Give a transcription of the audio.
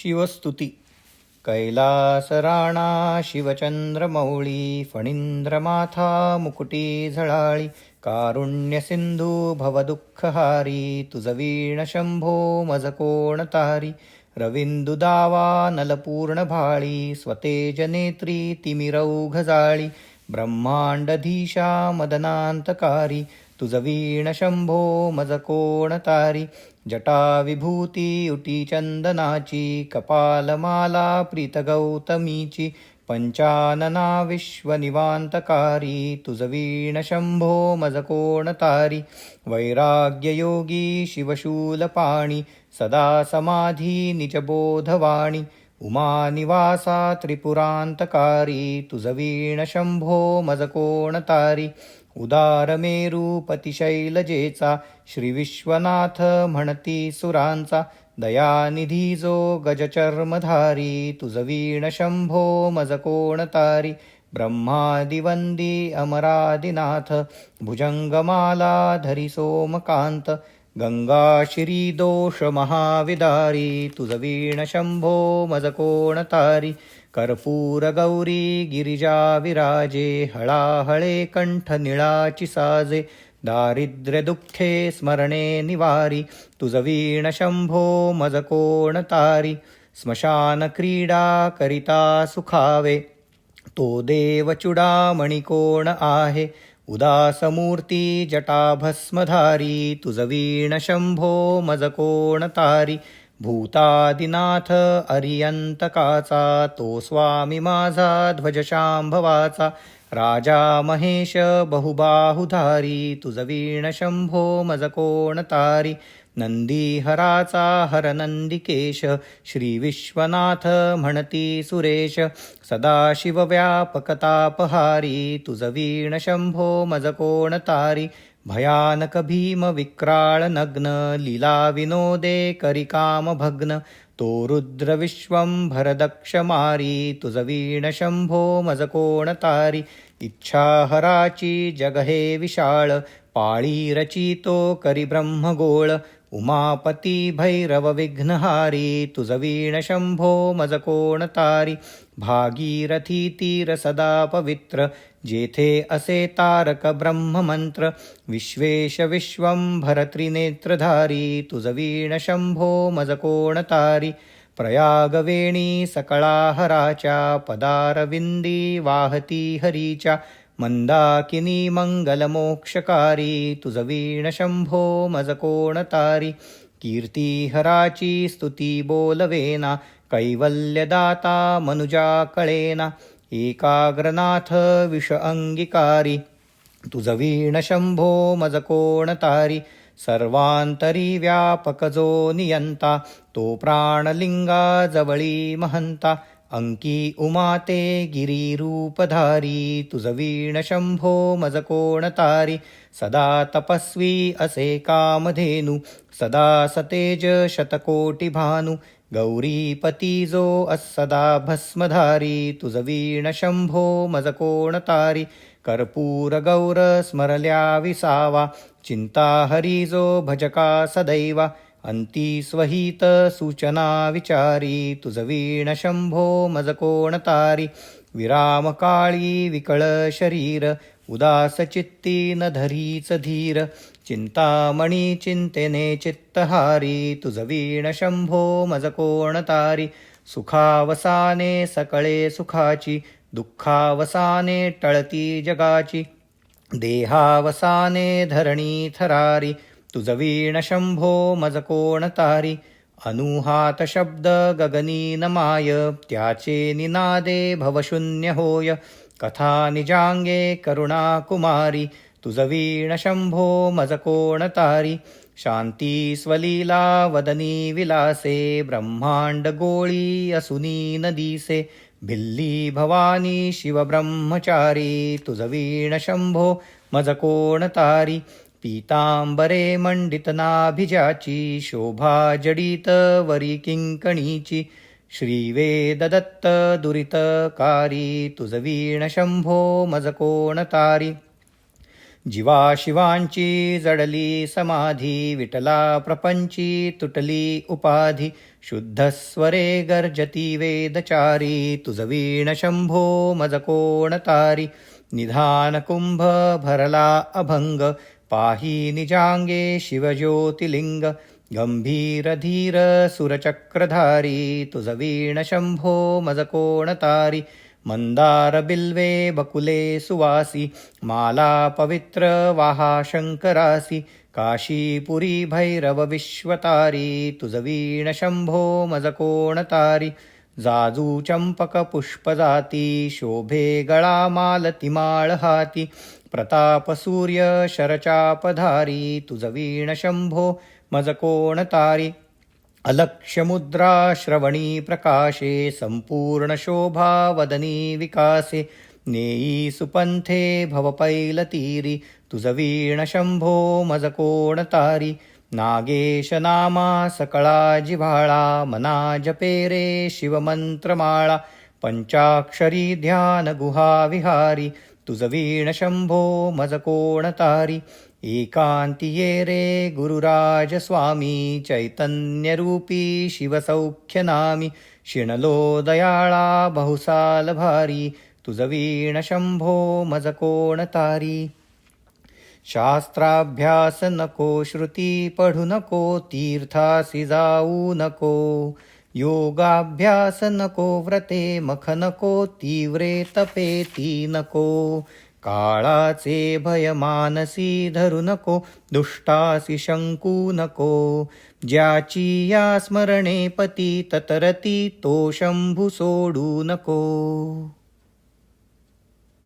शिवस्तुती. कैलासराणा शिवचंद्रमौळी, फणींद्रमाथा मुकुटी झळाळी, कारुण्यसिंधू भवदुःखहारी, तुझ वीण शंभो मज कोण तारी. रविंदुदावा नलपूर्ण भाळी, स्वतेज नेत्री तिमिरौघ जाळी, ब्रह्मांडधीशा मदनांतकारी, तुझ वीण शंभो मज कोण तारी. जटा विभूती उटी चंदनाची, कपालमाला प्रीत गौतमीची, पंचानना विश्वनिवांतकारी, तुझ वीण शंभो मज कोण तारी. वैराग्ययोगी शिवशूलपाणी, सदा समाधी निजबोधवाणी, उमानिवासा त्रिपुरांतकारी, तुझ वीण शंभो मज कोण तारी. उदारमेरूपती शैलजेचा, श्रीविश्वनाथ म्हणती सुरांचा, दयानिधी जो गजचर्मधारी, तुझ वीण शंभो मज कोण तारी. ब्रह्मादिवंदी अमरादिनाथ, भुजंगमाला धरी सोमकांत, गंगा श्री दोष महाविदारी, तुझ वीण शंभो मज कोण तारी. कर्पूर गौरी गिरिजा विराजे, हळाहळे कंठ निळाची साजे, दारिद्र्य दुःखे स्मरणे निवारी, तुझ वीण शंभो मज कोण तारी. स्मशान क्रीडा करिता सुखावे, तो देव चुडामणी कोण आहे. उदासमूर्ती जटाभस्मधारी, तुझ वीण शंभो मज कोण तारी. भूतादिनाथ अरियंतकाचा, तो स्वामी माझा ध्वजशांभवाचा, राजा महेश बहुबाहुधारी, तुझ वीण शंभो मज कोण तारी. नंदीहराचा हर नंदिकेश, श्री विश्वनाथ म्हणती सुरेश, सदाशिव व्यापक तापहारी, तुझ वीण शंभो मज कोण तारी. भयानक भीम विक्राळ नग्न, लीला विनोदे करी काम भग्न, तो रुद्र विश्वंभर दक्ष मारी, तुझ वीण शंभो मज कोण तारी. इच्छाहराची जग हे विशाळ, पाळी रचितो करी ब्रह्मगोळ, उमापती भैरव विघ्नहारी, तुझ वीण शंभो मज कोण तारी. भागीरथी तीर सदा पवित्र, जेथे असे तारक ब्रह्ममंत्र, विश्वेश विश्वंभर त्रिनेत्रधारी, तुझ वीण शंभो मज कोण तारी. प्रयागवेणी सकळाहराच्या, पदारविंदी वाहती हरीच्या, मंदाकिनी मंगलमोक्षकारी, तुझ वीण शंभो मज कोण तारी. कीर्तिहराची स्तुती बोलवेना, कैवल्यदाता मनुजा कळेना, एकाग्रनाथ विष अंगिकारी, तुझ वीण शंभो मज कोण तारी. सर्वांतरी व्यापक जो नियंता, तो प्राणलिंगा जवळी महंता, अंकी उमाते गिरीरूपधारी, तुझ वीण शंभो मज कोण तारी. सदा तपस्वी असे कामधेनु, सदा सतेज शतकोटी भानु, गौरीपती जो अस्सदा भस्मधारी, तुझ वीण शंभो मज कोण तारी. कर्पूर गौर स्मरल्या विसावा, चिंता हरी जो भजका सदैवा, अंती स्वहित सूचना विचारी, तुझ वीण शंभो मज कोण तारी. विराम काळी विकळ शरीर, उदास चित्ती न धरीच धीर, चिंतामणी चिंतेने चित्तहारी, तुझ वीण शंभो मज कोण तारी. सुखावसाने सकळे सुखाची, दुःखावसाने टळती जगाची, देहावसाने धरणी थरारी, तुझ वीण शंभो मज कोण तारी. अनुहात शब्द गगनी नमाय, त्याचे निनादे भवशून्य होय, कथा निजांगे करुणा कुमारी, तुझ वीण शंभो मज कोण तारी. शांती स्वलीला वदनी विलासे, ब्रह्मांड गोळी असुनी न दिसे, भिल्ली भवानी शिव ब्रह्मचारी, तुझ वीण शंभो मज कोण तारी. पीतांबरे मंडित नाभिजाची, शोभा जडित वरी किंकणीची, श्रीवेद दत्त दुरितकारी, तुझ वीण शंभो मज कोण तारी. जीवा शिवांची जडली समाधी, विठला प्रपंची तुटली उपाधी. शुद्धस्वरे गर्जती वेदचारी, तुझ वीण शंभो मज कोण तारी. निधान कुंभ भरला अभंग, पाही निजांगे शिवज्योतिलिंग. गंभीर धीर सुरचक्रधारी, तुझ वीण शंभो मज कोण तारी. मंदार बिल्वे बकुले सुवासी, माला पवित्र वाहा शंकरासी. काशीपुरी भैरव विश्वतारी, तुझ वीण शंभो मज कोण तारी. जाजू चंपक पुष्प जाती, शोभे गळा मालती माळ हाती. प्रताप सूर्य शरचापधारी, तुझ वीण शंभो मज कोण तारी. अलक्ष्य मुद्रा श्रवणी प्रकाशे, संपूर्ण शोभा वदनी विकासे. नेई सुपंथे भवपैलतीरी, तुझ वीण शंभो मज कोण तारी. नागेश नामा सकळा जिव्हाळा, मना जपे रे शिवमंत्रमाळा. पंचाक्षरी ध्यान गुहा विहारी, तुझ वीण शंभो मज कोण तारी. एकांती ये रे गुरुराज स्वामी, चैतन्यरूपी शिवसौख्यनामी. शिणलो दयाळा बहुसाल भारी, तुझ वीण शंभो मज कोण तारी. शास्त्राभ्यास नको, श्रुती पढू नको, तीर्थासी जाऊ नको. योगाभ्यास नको, व्रते मख नको, तीव्रे तपे ती नको. काळाचे भय मानसी धरू नको, दुष्टासी शंकू नको. ज्याची या स्मरणे पती ततरती, तो शंभू सोडू नको.